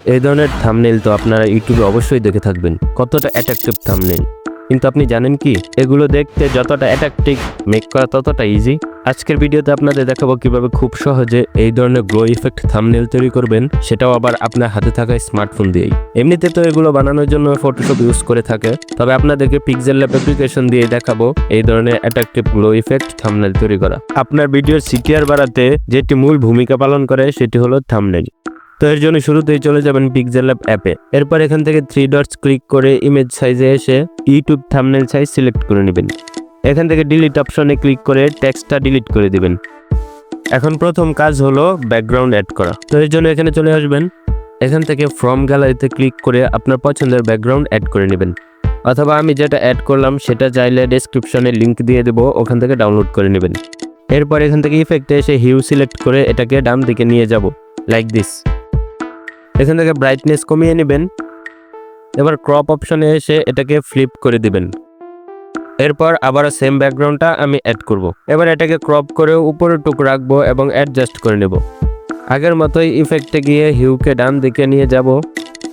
এই ধরনের থাম্বনেল তো আপনারা ইউটিউবে অবশ্যই দেখে থাকবেন, কতটা অ্যাট্রাকটিভ থাম্বনেল। কিন্তু আপনি জানেন কি, এগুলো দেখতে যতটা অ্যাট্রাকটিভ, মেক করা ততটা ইজি। আজকের ভিডিওতে আপনাদের দেখাবো কিভাবে খুব সহজে এই ধরনের গ্লো ইফেক্ট থাম্বনেল তৈরি করবেন, সেটাও আবার আপনার হাতে থাকা স্মার্টফোন দিয়েই। এমনিতে তো এগুলো বানানোর জন্য ফটোশপ ইউজ করে থাকে, তবে আপনাদেরকে পিক্সেল ল্যাব অ্যাপ্লিকেশন দিয়ে দেখাবো এই ধরনের অ্যাট্রাকটিভ গ্লো ইফেক্ট থাম্বনেল তৈরি করা। আপনার ভিডিওর সিটিআর বাড়াতে যেটি মূল ভূমিকা পালন করে সেটি হলো থাম্বনেল। তো এর জন্য শুরুতেই চলে যাবেন পিক্সেল ল্যাব অ্যাপে। এরপর এখান থেকে 3 ডটস ক্লিক করে ইমেজ সাইজে এসে ইউটিউব থাম্বনেল সাইজ সিলেক্ট করে নেবেন। এখান থেকে ডিলিট অপশনে ক্লিক করে টেক্সটটা ডিলিট করে দিবেন। এখন প্রথম কাজ হলো ব্যাকগ্রাউন্ড অ্যাড করা। তো এর জন্য এখানে চলে আসবেন, এখান থেকে ফ্রম গ্যালারিতে ক্লিক করে আপনার পছন্দের ব্যাকগ্রাউন্ড অ্যাড করে নেবেন, অথবা আমি যেটা অ্যাড করলাম সেটা চাইলে ডেসক্রিপশনে লিঙ্ক দিয়ে দেবো, ওখান থেকে ডাউনলোড করে নেবেন। এরপর এখান থেকে ইফেক্টে এসে হিউ সিলেক্ট করে এটাকে ডান দিকে নিয়ে যাব, লাইক দিস। এখান থেকে ব্রাইটনেস কমিয়ে নেবেন। এবার ক্রপ অপশনে এসে এটাকে ফ্লিপ করে দিবেন। এরপর আবার সেম ব্যাকগ্রাউন্ডটা আমি অ্যাড করব। এবার এটাকে ক্রপ করে উপরের টুক রাখবো এবং অ্যাডজাস্ট করে নেব। আগের মতোই ইফেক্টে গিয়ে হিউকে ডান দিকে নিয়ে যাব।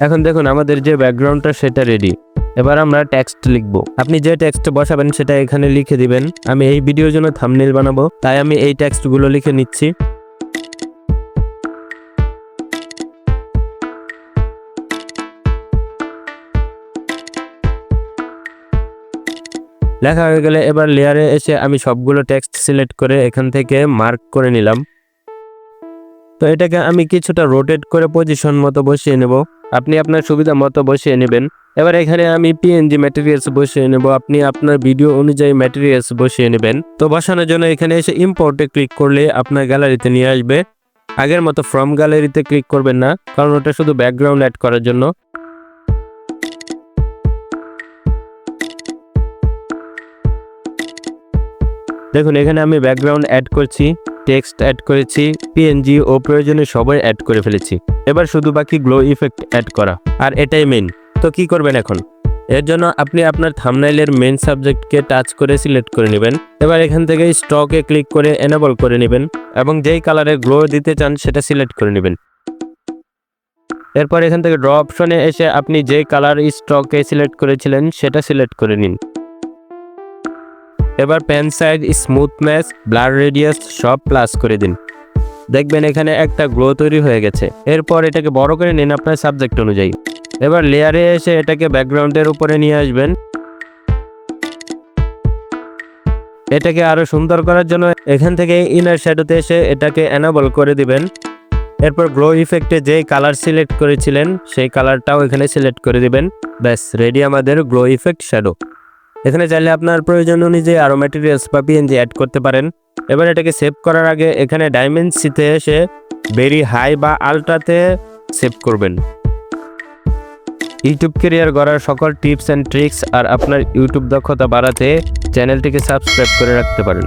এখন দেখুন আমাদের যে ব্যাকগ্রাউন্ডটা সেটা রেডি। এবার আমরা টেক্সট লিখব। আপনি যে টেক্সট বসাবেন সেটা এখানে লিখে দিবেন। আমি এই ভিডিওর জন্য থাম্বনেল বানাবো, তাই আমি এই টেক্সটগুলো লিখে নিচ্ছি। লেখা হয়ে গেলে এবার লেয়ারে এসে আমি সবগুলো টেক্সট সিলেক্ট করে এখান থেকে মার্ক করে নিলাম। তো এটাকে আমি কিছুটা রোটেট করে পজিশন মতো বসিয়ে নেব। আপনি আপনার সুবিধা মতো বসিয়ে নেবেন। এবার এখানে আমি পিএনজি ম্যাটেরিয়ালস বসিয়ে নেব। আপনি আপনার ভিডিও অনুযায়ী ম্যাটেরিয়ালস বসিয়ে নেবেন। তো বসানোর জন্য এখানে এসে ইম্পোর্টে ক্লিক করলে আপনার গ্যালারিতে নিয়ে আসবে। আগের মতো ফ্রম গ্যালারিতে ক্লিক করবেন না, কারণ ওটা শুধু ব্যাকগ্রাউন্ড অ্যাড করার জন্য। দেখুন এখানে আমি ব্যাকগ্রাউন্ড অ্যাড করছি, টেক্সট অ্যাড করেছি, পিএনজি ও প্রয়োজনে সবাই অ্যাড করে ফেলেছি। এবার শুধু বাকি গ্লো ইফেক্ট অ্যাড করা, আর এটাই মেইন। তো কি করবেন এখন? এর জন্য আপনি আপনার থাম্বনেইলের মেইন সাবজেক্টকে টাচ করে সিলেক্ট করে নেবেন। এবার এখান থেকে স্টকে ক্লিক করে এনেবল করে নেবেন এবং যেই কালারে গ্লো দিতে চান সেটা সিলেক্ট করে নেবেন। এরপর এখান থেকে ড্র অপশনে এসে আপনি যেই কালার স্টকে সিলেক্ট করেছিলেন সেটা সিলেক্ট করে নিন। এবার pen size, smoothness, blur radius সব প্লাস করে দিন। দেখবেন এখানে একটা গ্লো তৈরি হয়ে গেছে। এরপর এটাকে বড় করে নিন আপনার সাবজেক্ট অনুযায়ী। এবার লেয়ারে এসে এটাকে ব্যাকগ্রাউন্ডের উপরে নিয়ে আসবেন। এটাকে আরো সুন্দর করার জন্য এখান থেকে ইনার শ্যাডোতে এসে এটাকে এনেবল করে দিবেন। এরপর গ্লো ইফেক্টে যেই কালার সিলেক্ট করেছিলেন সেই কালারটাও এখানে সিলেক্ট করে দিবেন। ব্যাস রেডি আমাদের গ্লো ইফেক্ট শ্যাডো। এখানে চাইলে আপনার প্রয়োজন অনুযায়ী আরও ম্যাটেরিয়ালস বা পিএনজি অ্যাড করতে পারেন। এবার এটাকে সেভ করার আগে এখানে ডাইমেনসিতে এসে ভেরি হাই বা আলট্রাতে সেভ করবেন। ইউটিউব ক্যারিয়ার গড়ার সকল টিপস অ্যান্ড ট্রিক্স আর আপনার ইউটিউব দক্ষতা বাড়াতে চ্যানেলটিকে সাবস্ক্রাইব করে রাখতে পারেন।